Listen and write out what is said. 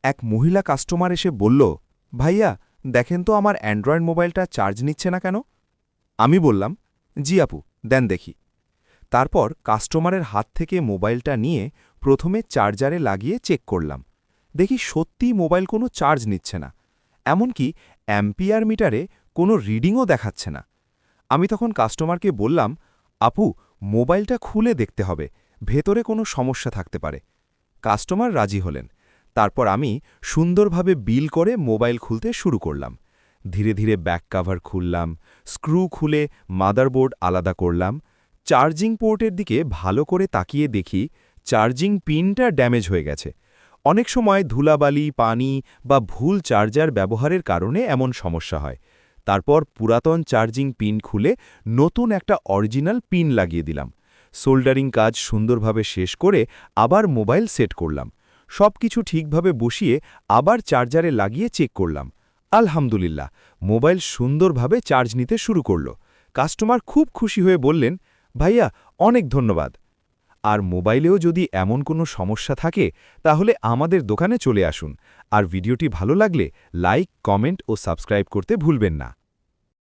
এক মহিলা কাস্টমার এসে বলল, ভাইয়া দেখেন তো আমার অ্যান্ড্রয়েড মোবাইলটা চার্জ নিচ্ছে না কেন। আমি বললাম, জি আপু, দেন দেখি। তারপর কাস্টমারের হাত থেকে মোবাইলটা নিয়ে প্রথমে চার্জারে লাগিয়ে চেক করলাম। দেখি সত্যিই মোবাইল কোনো চার্জ নিচ্ছে না, এমনকি অ্যাম্পিয়ার মিটারে কোনো রিডিংও দেখাচ্ছে না। আমি তখন কাস্টমারকে বললাম, আপু, মোবাইলটা খুলে দেখতে হবে, ভেতরে কোনো সমস্যা থাকতে পারে। কাস্টমার রাজি হলেন। তারপর আমি সুন্দরভাবে বিল করে মোবাইল খুলতে শুরু করলাম। ধীরে ধীরে ব্যাক কাভার খুললাম, স্ক্রু খুলে মাদারবোর্ড আলাদা করলাম। চার্জিং পোর্টের দিকে ভালো করে তাকিয়ে দেখি চার্জিং পিনটা ড্যামেজ হয়ে গেছে। অনেক সময় ধুলাবালি, পানি বা ভুল চার্জার ব্যবহারের কারণে এমন সমস্যা হয়। তারপর পুরাতন চার্জিং পিন খুলে নতুন একটা অরিজিনাল পিন লাগিয়ে দিলাম। সোল্ডারিং কাজ সুন্দরভাবে শেষ করে আবার মোবাইল সেট করলাম। সবকিছু ঠিকভাবে বসিয়ে আবার চার্জারে লাগিয়ে চেক করলাম। আলহামদুলিল্লাহ, মোবাইল সুন্দরভাবে চার্জ নিতে শুরু করল। কাস্টমার খুব খুশি হয়ে বললেন, ভাইয়া অনেক ধন্যবাদ। আর মোবাইলেও যদি এমন কোনো সমস্যা থাকে তাহলে আমাদের দোকানে চলে আসুন। আর ভিডিওটি ভালো লাগলে লাইক, কমেন্ট ও সাবস্ক্রাইব করতে ভুলবেন না।